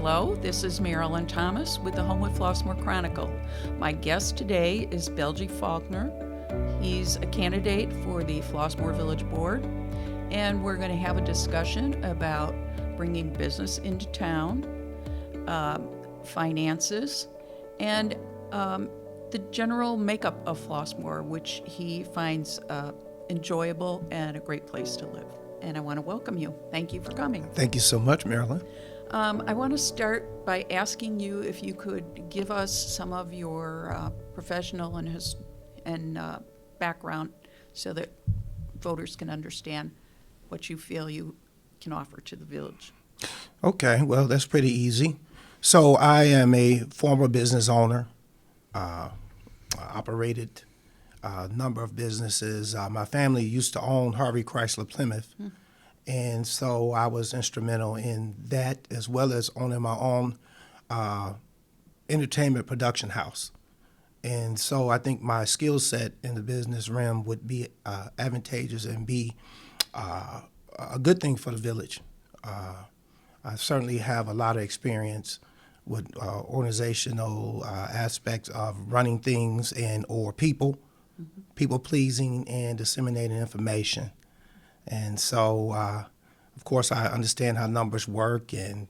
Hello, this is Marilyn Thomas with the Homewood-Flossmoor Chronicle. My guest today is Belgee Falkner. He's a candidate for the Flossmoor Village Board, and we're going to have a discussion about bringing business into town, finances, and the general makeup of Flossmoor, which he finds enjoyable and a great place to live. And I want to welcome you. Thank you for coming. Thank you so much, Marilyn. I want to start by asking you if you could give us some of your professional and background so that voters can understand what you feel you can offer to the village. Okay, well, that's pretty easy. So I am a former business owner, operated a number of businesses. My family used to own Harvey Chrysler Plymouth, and so I was instrumental in that, as well as owning my own entertainment production house. And so I think my skill set in the business realm would be advantageous and be a good thing for the village. I certainly have a lot of experience with organizational aspects of running things and or people pleasing and disseminating information. And so, of course, I understand how numbers work and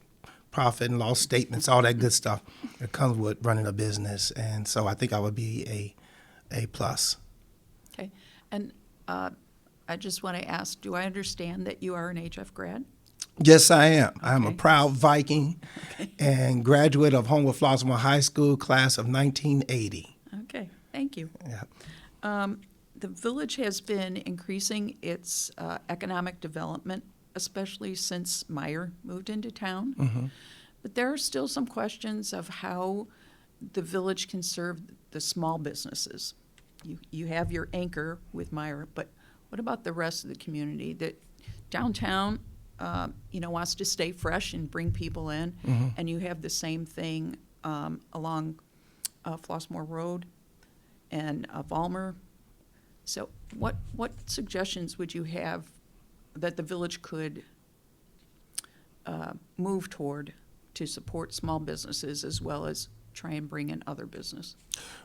profit and loss statements, all that good stuff that comes with running a business. And so I think I would be a plus. Okay. And I just want to ask, do I understand that you are an HF grad? Yes, I am. Okay. I'm a proud Viking and graduate of Homewood-Flossmoor High School, class of 1980. Okay, thank you. Yeah. The village has been increasing its economic development, especially since Meyer moved into town. But there are still some questions of how the village can serve the small businesses. You have your anchor with Meyer, but what about the rest of the community? That downtown, wants to stay fresh and bring people in, and you have the same thing along Flossmoor Road and Valmer. So what suggestions would you have that the village could move toward to support small businesses as well as try and bring in other business?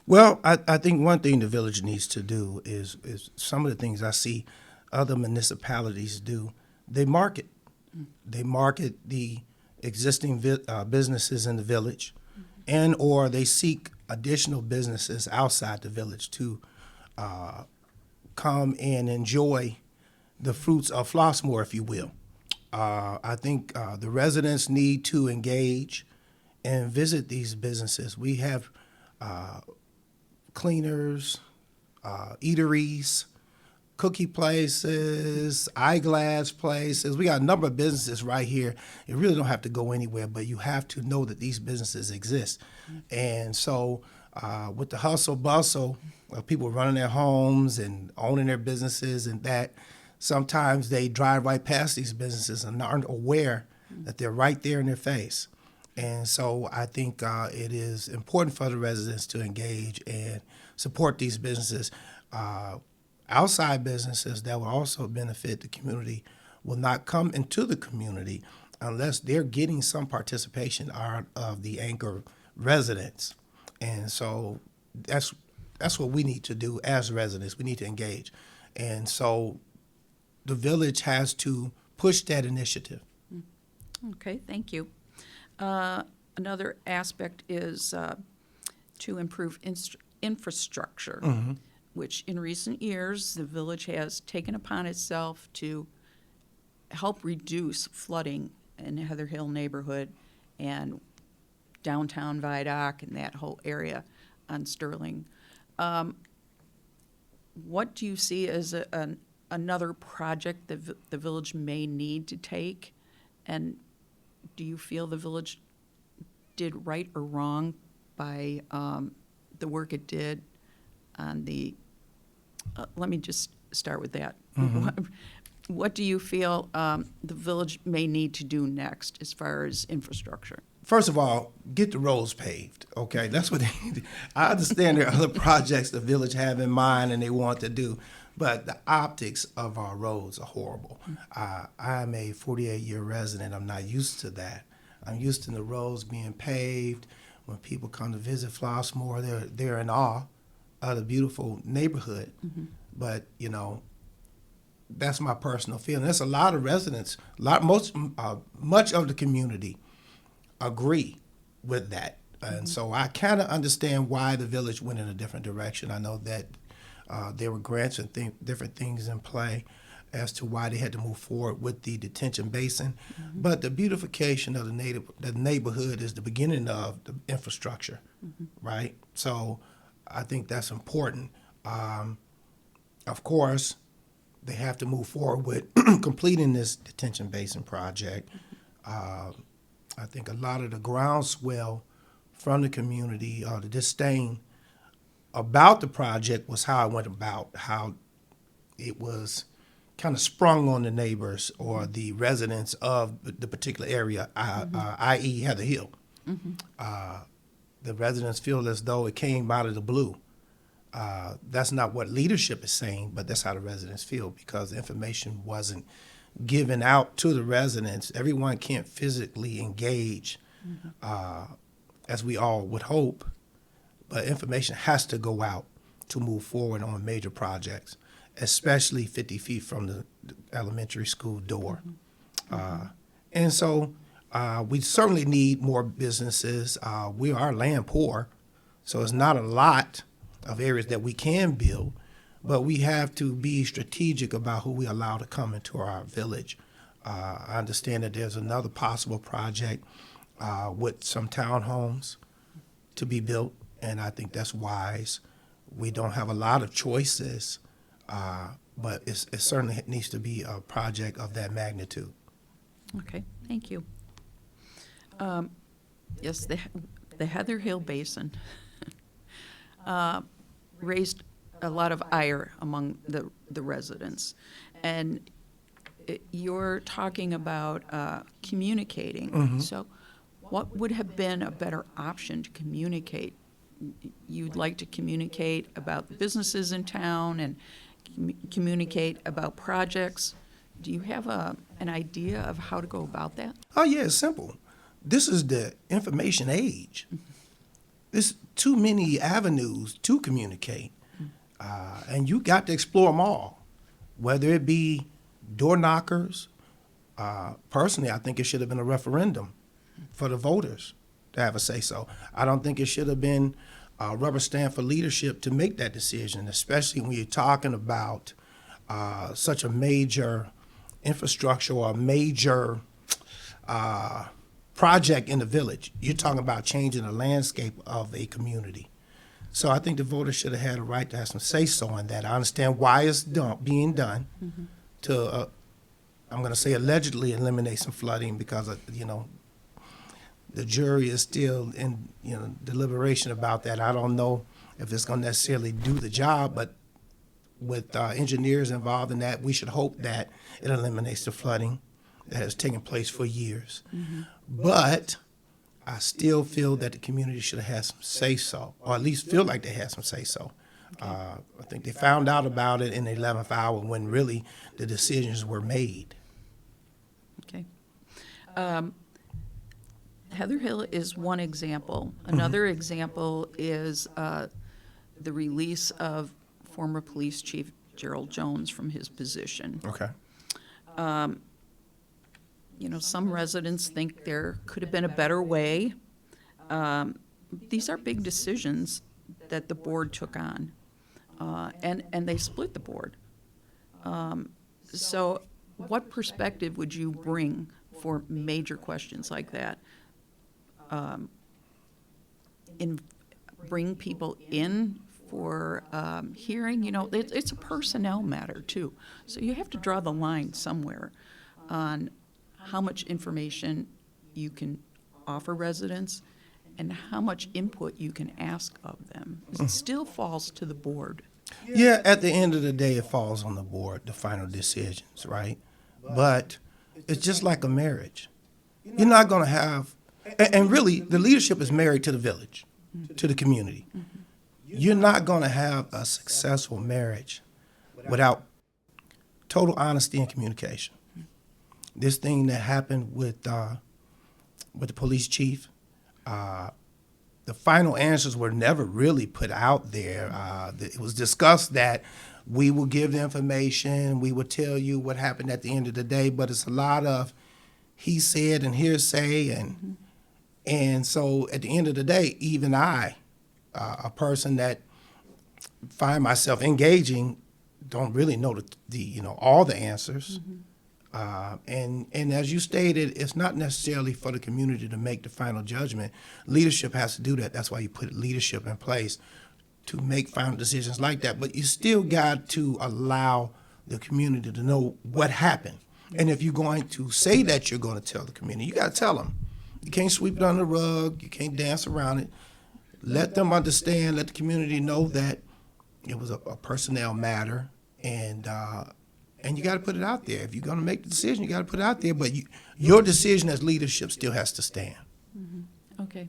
Well, I think one thing the village needs to do is some of the things I see other municipalities do. They market. They market the existing businesses in the village, and or they seek additional businesses outside the village to come and enjoy the fruits of Flossmoor, if you will. I think the residents need to engage and visit these businesses. We have cleaners, eateries, cookie places, eyeglass places. We got a number of businesses right here. You really don't have to go anywhere, but you have to know that these businesses exist. And so with the hustle bustle of people running their homes and owning their businesses and that, sometimes they drive right past these businesses and aren't aware that they're right there in their face. And so I think it is important for the residents to engage and support these businesses. Outside businesses that will also benefit the community will not come into the community unless they're getting some participation out of the anchor residents. And so that's what we need to do as residents. We need to engage. And so the village has to push that initiative. Okay, thank you. Another aspect is to improve infrastructure, which in recent years the village has taken upon itself to help reduce flooding in the Heather Hill neighborhood and downtown Vidoc and that whole area on Sterling. What do you see as another project that the village may need to take? And do you feel the village did right or wrong by the work it did on the, let me just start with that. What do you feel the village may need to do next as far as infrastructure? First of all, get the roads paved, okay? That's what I understand there are other projects the village have in mind and they want to do, but the optics of our roads are horrible. I'm a 48-year resident. I'm not used to that. I'm used to the roads being paved. When people come to visit Flossmoor, they're in awe of the beautiful neighborhood. But that's my personal feeling. There's a lot of residents, much of the community agree with that. And so I kind of understand why the village went in a different direction. I know that there were grants and different things in play as to why they had to move forward with the detention basin. But the beautification of the neighborhood is the beginning of the infrastructure, right? So I think that's important. Of course, they have to move forward with completing this detention basin project. I think a lot of the groundswell from the community, the disdain about the project was how it went about, how it was kind of sprung on the neighbors or the residents of the particular area, i.e. Heather Hill. The residents feel as though it came out of the blue. That's not what leadership is saying, but that's how the residents feel because the information wasn't given out to the residents. Everyone can't physically engage as we all would hope, but information has to go out to move forward on major projects, especially 50 feet from the elementary school door. And so we certainly need more businesses. We are land poor, so it's not a lot of areas that we can build, but we have to be strategic about who we allow to come into our village. I understand that there's another possible project with some townhomes to be built, and I think that's wise. We don't have a lot of choices, but it certainly needs to be a project of that magnitude. Okay, thank you. Yes, the Heather Hill Basin raised a lot of ire among the residents. And you're talking about communicating. So what would have been a better option to communicate? You'd like to communicate about the businesses in town and communicate about projects. Do you have an idea of how to go about that? Oh, yeah, it's simple. This is the information age. There's too many avenues to communicate, and you got to explore them all, whether it be door knockers. Personally, I think it should have been a referendum for the voters to have a say-so. I don't think it should have been a rubber stamp for leadership to make that decision, especially when you're talking about such a major infrastructure or a major project in the village. You're talking about changing the landscape of a community. So I think the voters should have had a right to have some say-so on that. I understand why it's being done to, I'm going to say allegedly eliminate some flooding because, the jury is still in, deliberation about that. I don't know if it's going to necessarily do the job, but with engineers involved in that, we should hope that it eliminates the flooding that has taken place for years. But I still feel that the community should have had some say-so, or at least feel like they had some say-so. I think they found out about it in the 11th hour when really the decisions were made. Okay. Heather Hill is one example. Another example is the release of former police chief Gerald Jones from his position. Okay. Some residents think there could have been a better way. These are big decisions that the board took on, and they split the board. So what perspective would you bring for major questions like that? Bring people in for hearing? It's a personnel matter, too. So you have to draw the line somewhere on how much information you can offer residents and how much input you can ask of them. It still falls to the board. Yeah, at the end of the day, it falls on the board, the final decisions, right? But it's just like a marriage. You're not going to have, and really, the leadership is married to the village, to the community. You're not going to have a successful marriage without total honesty and communication. This thing that happened with with the police chief. The final answers were never really put out there. It was discussed that we will give the information, we will tell you what happened at the end of the day, but it's a lot of he said and hearsay, and so at the end of the day, even I, a person that find myself engaging, don't really know all the answers. And as you stated, it's not necessarily for the community to make the final judgment. Leadership has to do that. That's why you put leadership in place to make final decisions like that. But you still got to allow the community to know what happened. And if you're going to say that you're going to tell the community, you got to tell them. You can't sweep it under the rug. You can't dance around it. Let them understand, let the community know that it was a personnel matter, and you got to put it out there. If you're going to make the decision, you got to put it out there. But your decision as leadership still has to stand. Okay.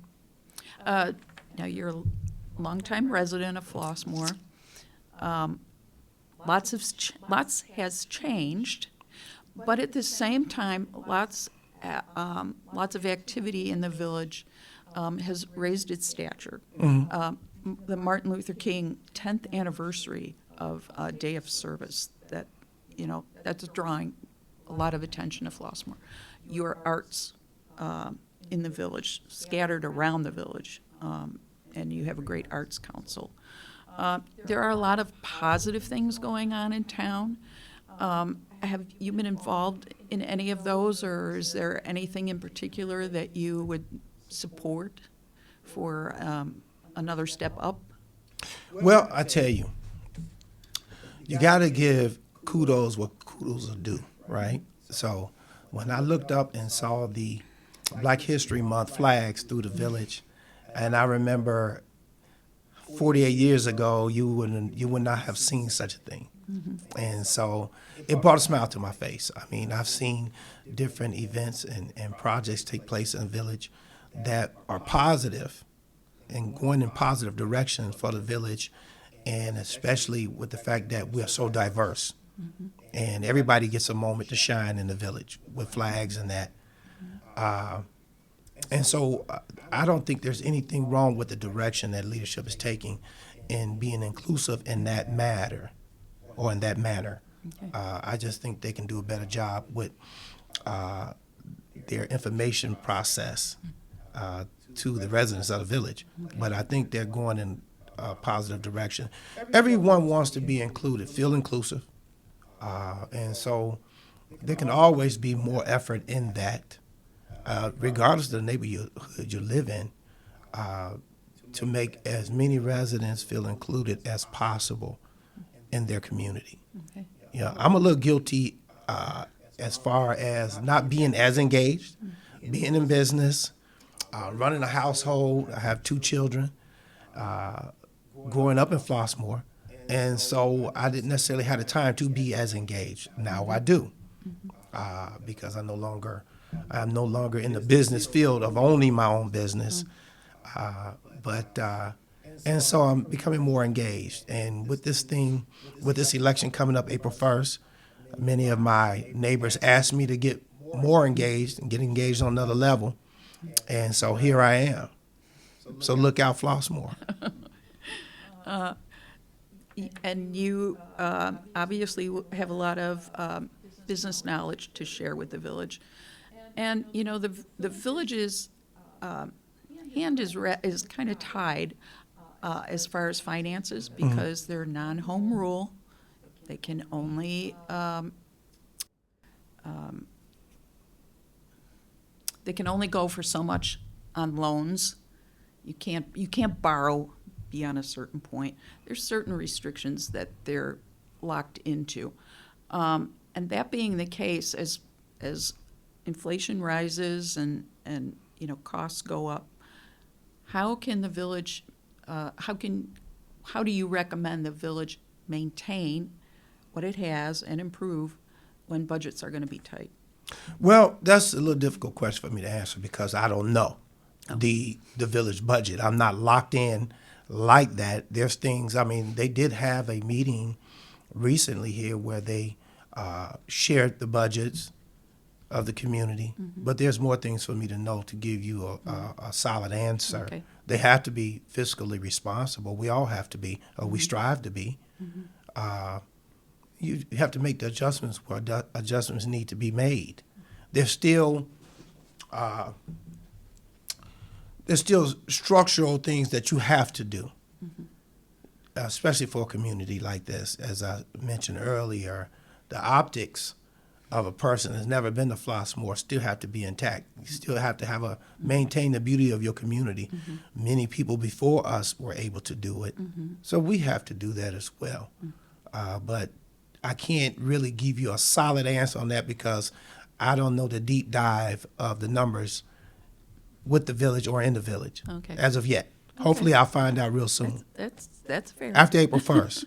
Now, you're a longtime resident of Flossmoor. Lots has changed, but at the same time, lots of activity in the village has raised its stature. The Martin Luther King 10th anniversary of Day of Service, that's drawing a lot of attention to Flossmoor. Your arts in the village, scattered around the village, and you have a great arts council. There are a lot of positive things going on in town. Have you been involved in any of those, or is there anything in particular that you would support for another step up? Well, I tell you, you got to give kudos what kudos are due, right? So when I looked up and saw the Black History Month flags through the village, and I remember 48 years ago, you would not have seen such a thing. And so it brought a smile to my face. I mean, I've seen different events and projects take place in the village that are positive and going in positive directions for the village, and especially with the fact that we're so diverse. And everybody gets a moment to shine in the village with flags and that. And so I don't think there's anything wrong with the direction that leadership is taking in being inclusive in that matter or in that manner. Okay. I just think they can do a better job with their information process to the residents of the village. Okay. But I think they're going in a positive direction. Everyone wants to be included, feel inclusive. And so there can always be more effort in that, regardless of the neighborhood you live in, to make as many residents feel included as possible in their community. Okay. Yeah, I'm a little guilty as far as not being as engaged, being in business, running a household. I have 2 children, growing up in Flossmoor. And so I didn't necessarily have the time to be as engaged. Now I do, because I'm no longer in the business field of owning my own business. And so I'm becoming more engaged. And with this election coming up April 1st, many of my neighbors asked me to get more engaged and get engaged on another level. And so here I am. So look out, Flossmoor. And you obviously have a lot of business knowledge to share with the village. And, the village's hand is kind of tied as far as finances, because they're non-home rule. They can only go for so much on loans. You can't borrow beyond a certain point. There's certain restrictions that they're locked into. And that being the case, as inflation rises and costs go up, how can the village, how do you recommend the village maintain what it has and improve when budgets are going to be tight? Well, that's a little difficult question for me to answer because I don't know the village budget. I'm not locked in like that. There's things, they did have a meeting recently here where they shared the budgets of the community. But there's more things for me to know to give you a solid answer. Okay. They have to be fiscally responsible. We all have to be, or we strive to be. You have to make the adjustments where adjustments need to be made. There's still structural things that you have to do, especially for a community like this. As I mentioned earlier, the optics of a person that's never been to Flossmoor still have to be intact. You still have to maintain the beauty of your community. Many people before us were able to do it, so we have to do that as well. But I can't really give you a solid answer on that because I don't know the deep dive of the numbers with the village or in the village as of yet. Hopefully I'll find out real soon. That's fair. After April 1st.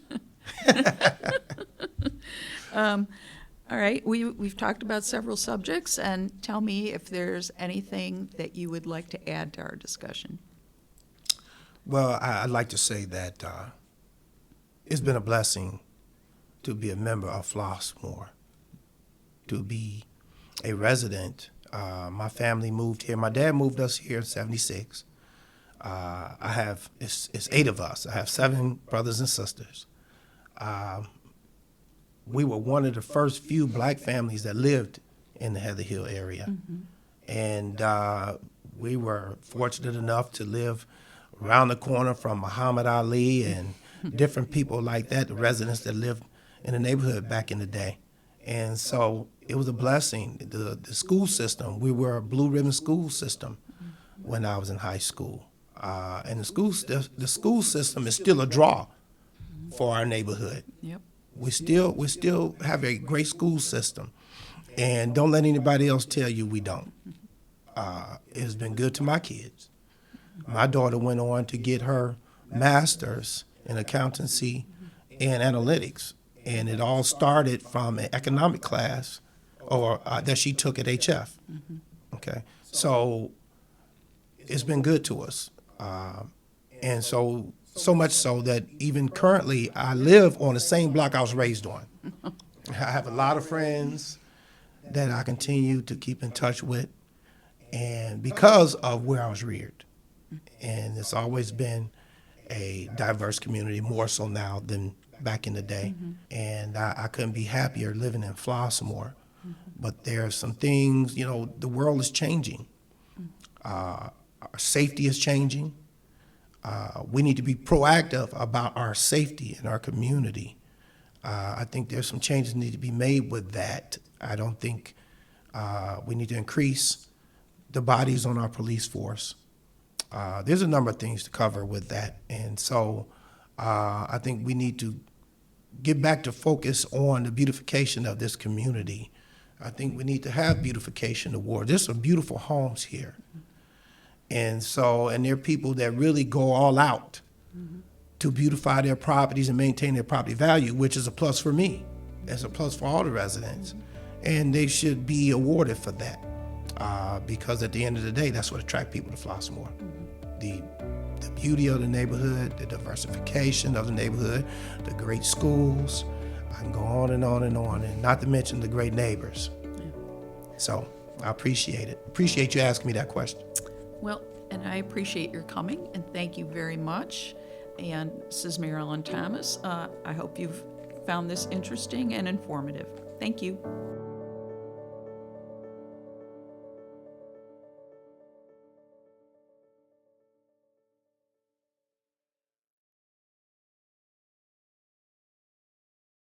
All right, we've talked about several subjects, and tell me if there's anything that you would like to add to our discussion. Well, I'd like to say that it's been a blessing to be a member of Flossmoor, to be a resident. My family moved here. My dad moved us here in '76. It's 8 of us. I have 7 brothers and sisters. We were one of the first few black families that lived in the Heather Hill area. And we were fortunate enough to live around the corner from Muhammad Ali and different people like that, the residents that lived in the neighborhood back in the day. And so it was a blessing. The school system, we were a blue ribbon school system when I was in high school. And the school system is still a draw for our neighborhood. Yep. We still have a great school system, and don't let anybody else tell you we don't. It's been good to my kids. My daughter went on to get her master's in accountancy and analytics, and it all started from an economic class that she took at HF. Okay, so it's been good to us, and so much so that even currently I live on the same block I was raised on. I have a lot of friends that I continue to keep in touch with, and because of where I was reared. And it's always been a diverse community, more so now than back in the day. And I couldn't be happier living in Flossmoor. But there are some things, the world is changing. Our safety is changing. We need to be proactive about our safety in our community. I think there's some changes that need to be made with that. I don't think we need to increase the bodies on our police force. There's a number of things to cover with that. And so I think we need to get back to focus on the beautification of this community. I think we need to have beautification awards. There's some beautiful homes here. And there are people that really go all out to beautify their properties and maintain their property value, which is a plus for me. It's a plus for all the residents. And they should be awarded for that because at the end of the day, that's what attracts people to Flossmoor. The beauty of the neighborhood, the diversification of the neighborhood, the great schools. I can go on and on and on, and not to mention the great neighbors. So I appreciate it. Appreciate you asking me that question. Well, and I appreciate your coming, and thank you very much. And this is Marilyn Thomas. I hope you've found this interesting and informative. Thank you.